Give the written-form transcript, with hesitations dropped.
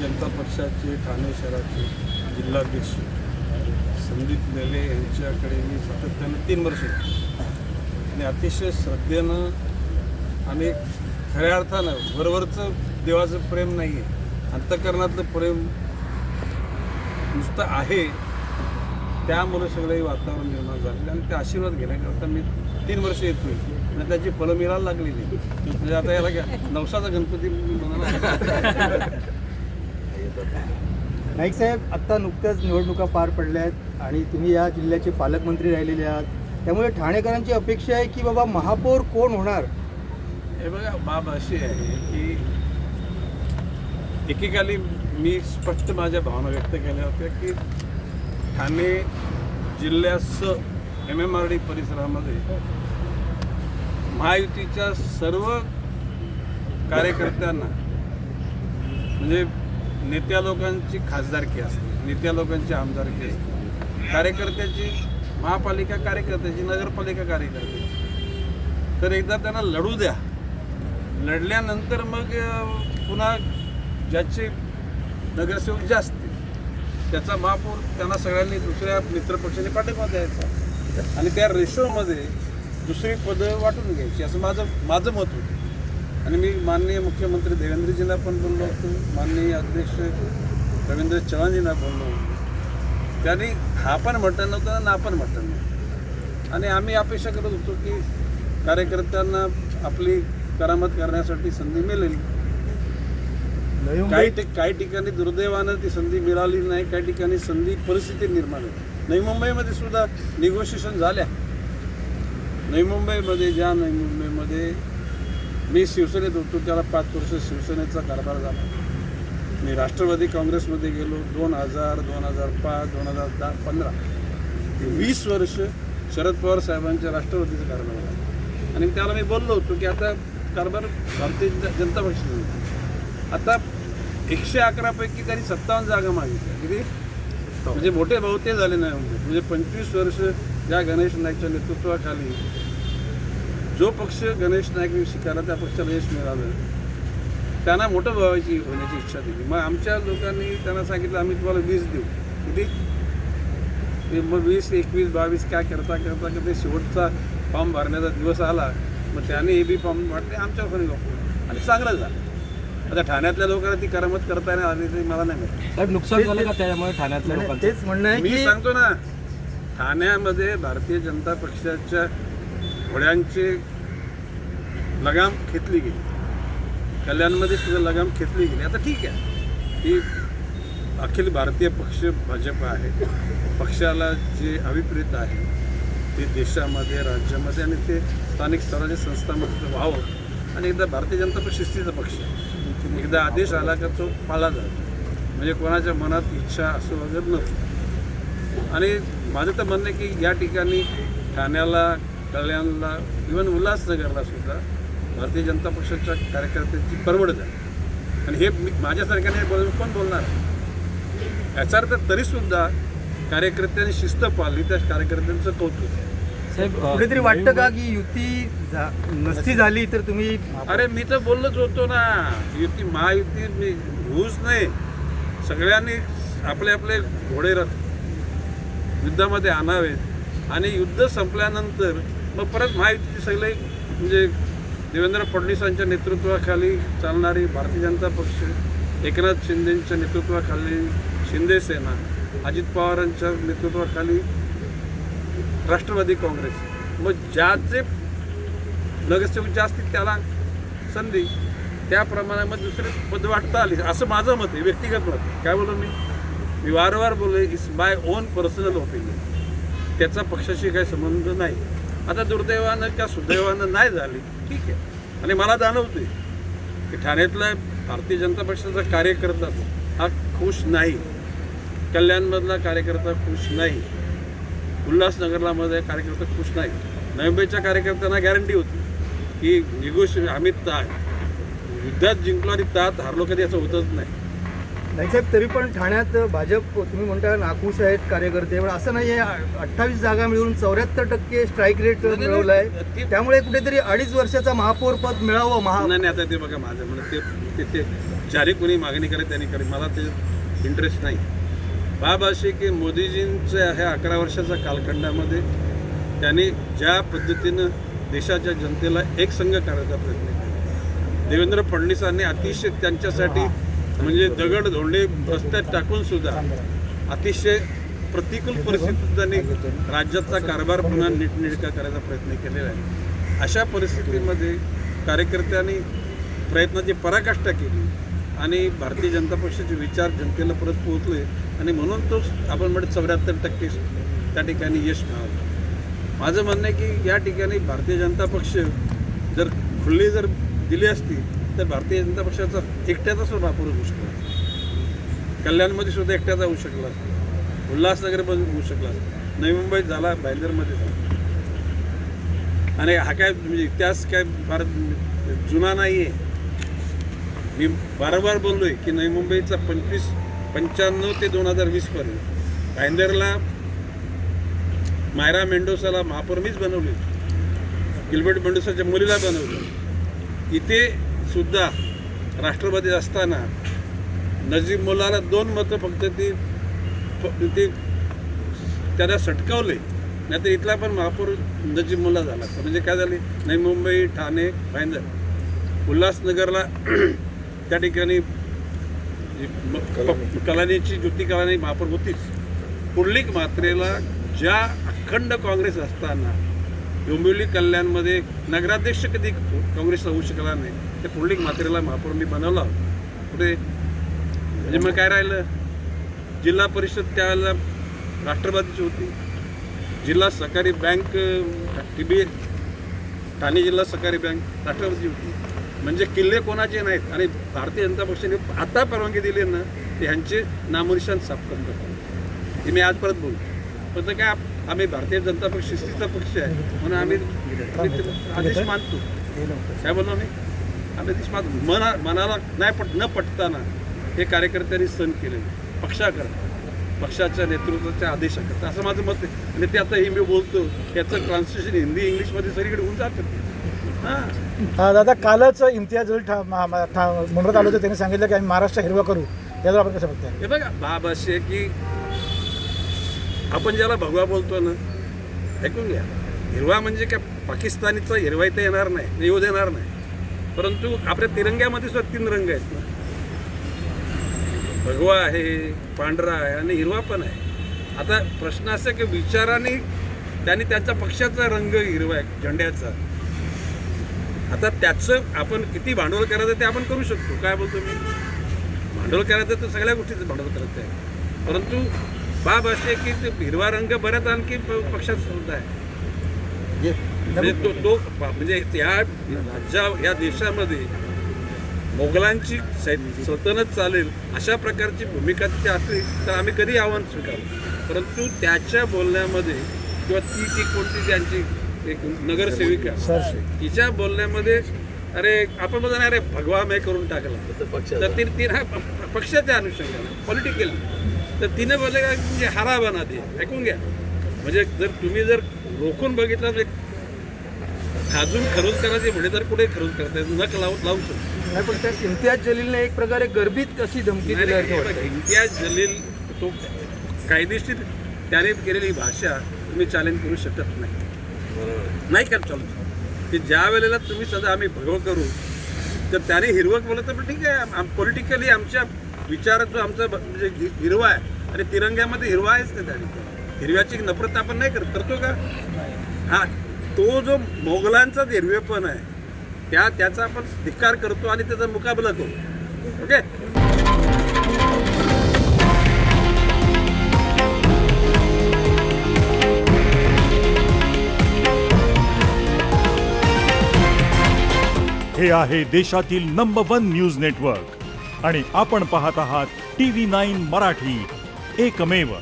जनता पक्षाचे ठाणे शहराचे जिल्हाध्यक्ष संदीप लेले यांच्याकडे मी सातत्यानं 3 वर्ष आणि अतिशय श्रद्धेनं आणि खऱ्या अर्थानं वरवरचं देवाचं प्रेम नाही आहे, अंतःकरणातलं प्रेम नुसतं आहे. त्यामुळे सगळं वातावरण निर्माण झालेलं आणि ते आशीर्वाद घेण्याकरता मी 3 वर्ष येतोय आणि त्याची फलं मिळायला लागलेली. म्हणजे आता याला काय नवसाचा गणपती नाईक साहेब, आत्ता नुकत्याच निवडणुका पार पडल्या आहेत आणि तुम्ही या जिल्ह्याचे पालकमंत्री राहिलेले आहात, त्यामुळे ठाणेकरांची अपेक्षा आहे की बाबा महापौर कोण होणार. हे बघा, बाब अशी आहे की एकेकाली मी स्पष्ट माझ्या भावना व्यक्त केल्या होत्या की ठाणे जिल्ह्यासह MMRD परिसरामध्ये महायुतीच्या सर्व कार्यकर्त्यांना म्हणजे नेत्या लोकांची खासदारकी असते, नेत्या लोकांची आमदारकी असते, कार्यकर्त्याची महापालिका कार्यकर्त्याची, नगरपालिका कार्यकर्त्याची. तर एकदा त्यांना लढू द्या, लढल्यानंतर मग पुन्हा ज्याचे नगरसेवक जास्त त्याचा महापौर त्यांना सगळ्यांनी दुसऱ्या मित्रपक्षाने पाठिंबा द्यायचा आणि त्या रेशोमध्ये दुसरी पदं वाटून घ्यायची, असं माझं मत होतं. आणि मी माननीय मुख्यमंत्री देवेंद्रजींना पण बोललो होतो, माननीय अध्यक्ष रवींद्र चव्हाणजींना बोललो होतो. त्यांनी हा पण म्हटलं नव्हतं ना पण म्हटलं नव्हतं. आणि आम्ही अपेक्षा करत होतो की कार्यकर्त्यांना आपली करामत करण्यासाठी संधी मिळेल. काही ठिकाणी दुर्दैवानं ती संधी मिळाली नाही, काही ठिकाणी संधी परिस्थिती निर्माण झाली. नवी मुंबईमध्ये सुद्धा निगोशिएशन झाल्या. नवी मुंबईमध्ये मी शिवसेनेत होतो, त्याला 5 वर्ष शिवसेनेचा कारभार झाला. मी राष्ट्रवादी काँग्रेसमध्ये गेलो 2000, 2005, 2010, 2015 20 वर्ष शरद पवार साहेबांच्या राष्ट्रवादीचा कारभार झाला. आणि त्याला मी बोललो होतो की आता कारभार भारतीय जनता पक्षाचा. आता 111 पैकी त्यांनी 57 जागा मागितल्या. किती म्हणजे मोठे भाऊ ते झाले नाही म्हणजे 25 वर्ष ज्या गणेश नाईकच्या नेतृत्वाखाली जो पक्ष गणेश नाईक स्वीकारला त्या पक्षाला यश मिळालं, त्यांना मोठं व्हायची होण्याची इच्छा दिली. मग आमच्या लोकांनी त्यांना सांगितलं आम्ही तुम्हाला 20 देऊ. किती मग 20, 21, 22 काय करता ते शेवटचा फॉर्म भरण्याचा दिवस आला. मग त्याने हे बी फॉर्म वाटले आमच्या फरी वापरून आणि चांगलं झालं. आता ठाण्यातल्या लोकांना ती करामत करता नाही आली तरी मला नाही माहिती. साहेब, नुकसान झालं का त्यामुळे ठाण्यातल्या लोकांचं? तेच म्हणणं आहे मी की सांगतो ना, ठाण्यामध्ये भारतीय जनता पक्षाच्या घोड्यांची लगाम खेचली गेली, कल्याणमध्ये सुद्धा लगाम खेचली गेली. आता ठीक आहे, ही अखिल भारतीय पक्ष भाजप आहे. पक्षाला जे अभिप्रेत आहे ते देशामध्ये, राज्यामध्ये आणि ते स्थानिक स्वराज्य संस्थांमध्ये व्हावं. आणि एकदा भारतीय जनता पक्ष शिस्तीचा पक्ष आहे. एकदा आदेश आला का तो पाळला जातो, म्हणजे कोणाच्या मनात इच्छा असं वगैरे नसतो. आणि माझं तर म्हणणं आहे की या ठिकाणी ठाण्याला, कल्याणला, इव्हन उल्हासनगरला सुद्धा भारतीय जनता पक्षाच्या कार्यकर्त्यांची परवडत आहे. आणि हे माझ्यासारख्याने कोण बोलणार? याचा अर्थ तरीसुद्धा कार्यकर्त्यांनी शिस्त पाळली, त्या कार्यकर्त्यांचं कौतुक आहे. साहेब, कुठेतरी वाटतं का की युती नसती झाली तर तुम्ही? अरे मी तर बोललोच होतो ना, युती महायुती होऊच नाही. सगळ्यांनी आपले आपले घोडे युद्धामध्ये आणावेत आणि युद्ध संपल्यानंतर मग परत महायुतीची सगळे म्हणजे देवेंद्र फडणवीसांच्या नेतृत्वाखाली चालणारी भारतीय जनता पक्ष, एकनाथ शिंदेंच्या नेतृत्वाखाली शिंदे सेना, अजित पवारांच्या नेतृत्वाखाली राष्ट्रवादी काँग्रेस, मग ज्याचे नगरसेवक जास्त त्याला संधी, त्याप्रमाणे मग दुसरे पद वाटता आली, असं माझं मत आहे, व्यक्तिगत मत. काय बोलू मी वारंवार बोलले, it's my on personal opinion, त्याचा पक्षाशी काही संबंध नाही. आता दुर्दैवानं का सुदैवानं नाही झाली, ठीक आहे. आणि मला जाणवते की ठाण्यातला भारतीय जनता पक्षाचा कार्यकर्ता हा खुश नाही, कल्याणमधला कार्यकर्ता खुश नाही, उल्हासनगरलामध्ये कार्यकर्ता खुश नाही. नवी मुंबईच्या कार्यकर्त्यांना गॅरंटी होती की आम्ही युद्धात जिंकलो आणि तात हारलो, कधी असं होतच नाही. नाही साहेब, तरी पण ठाण्यात भाजप तुम्ही म्हणता नाखुश आहेत कार्यकर्ते, पण असं नाही आहे. 28 जागा मिळून 74% स्ट्राईक रेट नाही, मिळवला आहे. ते- त्यामुळे कुठेतरी 2.5 वर्षाचा महापौर पद मिळावं. नाही आता ते बघा माझं म्हणणं ते ज्यारी कोणी मागणी करे त्यांनी करे, मला ते इंटरेस्ट नाही. बाब अशी की मोदीजींच्या ह्या 11 वर्षाच्या कालखंडामध्ये त्यांनी ज्या पद्धतीनं देशाच्या जनतेला एकसंघ करायचा प्रयत्न केला, देवेंद्र फडणवीसांनी अतिशय त्यांच्यासाठी म्हणजे दगड धोंडे रस्त्यात टाकून सुद्धा अतिशय प्रतिकूल परिस्थितीत त्यांनी राज्याचा कारभार पुन्हा नीटनेटका करायचा प्रयत्न केलेला आहे. अशा परिस्थितीमध्ये कार्यकर्त्यांनी प्रयत्नाची पराकाष्ठा केली आणि भारतीय जनता पक्षाचे विचार जनतेला परत पोहोचले आणि म्हणून तो आपण म्हणतो 74% त्या ठिकाणी यश मिळालं. माझं म्हणणं आहे की या ठिकाणी भारतीय जनता पक्ष जर खुल्ली जर दिली असती तर भारतीय जनता पक्षाचा एकट्याचा सुद्धा वापर होऊ शकला, कल्याणमध्ये सुद्धा एकट्याचा होऊ शकला, उल्हासनगरमध्ये होऊ शकला, नवी मुंबईत झाला, भाईंदरमध्ये झाला. आणि हा काय म्हणजे इतिहास काय फार जुना नाही आहे. मी वारंवार बोललो आहे की नवी मुंबईचा 95 ते 2020 पर्यंत भाईंदरला मायरा मेंडोसाला महापौर मीच बनवले, गिल्बर्ट मेंडोसाच्या मुलीला बनवलं. इथे सुद्धा राष्ट्रवादी असताना नजीब मुलाला 2 मतं फक्त ती त्याला सटकावले, नाहीतर इथला पण महापौर नजीब मुल्ला झाला. म्हणजे काय झाले, नवी मुंबई, ठाणे, भाईंदर, उल्हासनगरला त्या ठिकाणी कलानीची ज्योती कलानी महापौर होतीच. पुंडलिक म्हात्रेला ज्या अखंड काँग्रेस असताना डोंबिवली कल्याणमध्ये नगराध्यक्ष कधी काँग्रेसला होऊ शकला नाही, ते पुंडलिक म्हात्रेला महापौर मी बनवला. कुठे म्हणजे मग काय राहिलं, जिल्हा परिषद त्यावेळेला राष्ट्रवादीची होती, जिल्हा सहकारी बँक TBA ठाणे जिल्हा सहकारी बँक राष्ट्रवादीची होती. म्हणजे किल्ले कोणाचे नाहीत आणि भारतीय जनता पक्षाने आता परवानगी दिली ना ते ह्यांचे नामनिशान साफ करून टाकले. हे मी आज परत बोलतो. पण तर काय आम्ही भारतीय जनता पक्ष शिस्तीचा पक्ष आहे म्हणून आम्ही आदेश मानतो. काय बोललो आम्ही आदेश मानतो. मनाला नाही न पटताना हे कार्यकर्त्यांनी सण केलेले पक्षाच्या नेतृत्वाच्या आदेशाकरता असं माझं मत आहे. आणि ते आता हे मी बोलतो याचं ट्रान्सलेशन हिंदी इंग्लिशमध्ये सगळीकडे होऊन जातं. हां दादा, कालच इम्तियाज म्हणत आलो होतं, त्यांनी सांगितलं की आम्ही महाराष्ट्र हिरवा करू. यावर आपण कसं बघताय? हे बघा बाब अशी आहे की आपण ज्याला भगवा बोलतो ना, ऐकून घ्या, हिरवा म्हणजे काय पाकिस्तानीचा हिरवा इथे येणार नाही, येऊ देणार नाही. परंतु आपल्या तिरंग्यामध्ये सुद्धा 3 रंग आहेत ना, भगवा आहे, पांढरा आहे आणि हिरवा पण आहे. आता प्रश्न असा की विचाराने त्यांनी त्यांच्या पक्षाचा रंग हिरवा आहे झेंड्याचा. आता त्याचं आपण किती भांडवल करायचं ते आपण करू शकतो. काय बोलतो मी, भांडवल करायचं तर सगळ्या गोष्टीचं भांडवल करायचं आहे. परंतु बाब असे की ते हिरवा रंग बऱ्याच आणखी पक्षात सुद्धा आहे. म्हणजे तो म्हणजे या देशामध्ये मोगलांची सल्तनत चालेल अशा प्रकारची भूमिका तिथे असली तर आम्ही कधी आव्हान स्वीकारू. परंतु त्याच्या बोलण्यामध्ये किंवा ती कोणती त्यांची एक नगरसेविका तिच्या बोलण्यामध्ये अरे आपण बोलतो ना, अरे भगवा मैं करून टाकला, तर ती पक्षाच्या अनुषंगाने पॉलिटिकल तर तिने बोलले का म्हणजे हारा बना दे. ऐकून घ्या, म्हणजे जर तुम्ही जर रोखून बघितलं तर खाजून खरोज करायचे म्हणे तर कुठे खरोज करता येत नक लावू शकतो. नाही, पण त्या इम्तियाज जलीलने एक प्रकारे गर्भित अशी धमकी दिली आहे. इम्तियाज जलील तो कायदेशीर त्याने केलेली भाषा तुम्ही चॅलेंज करू शकत नाही. नाही का चालू की ज्या वेळेला तुम्ही सध्या आम्ही भगवं करू तर त्याने हिरवं बोलत तर ठीक आहे. पॉलिटिकली आमच्या विचारात जो आमचा म्हणजे हिरवा आहे आणि तिरंग्यामध्ये हिरवा आहेच ना, त्या ठिकाणी हिरव्याची नफरत आपण नाही करतो का. हा तो जो मोगलांचा हिरवेपण आहे त्याचा आपण धिक्कार करतो आणि त्याचा मुकाबला करू. ओके. हे आहे देशातील नंबर 1 न्यूज नेटवर्क आणि आपण पाहत आहात TV9 मराठी, एकमेव.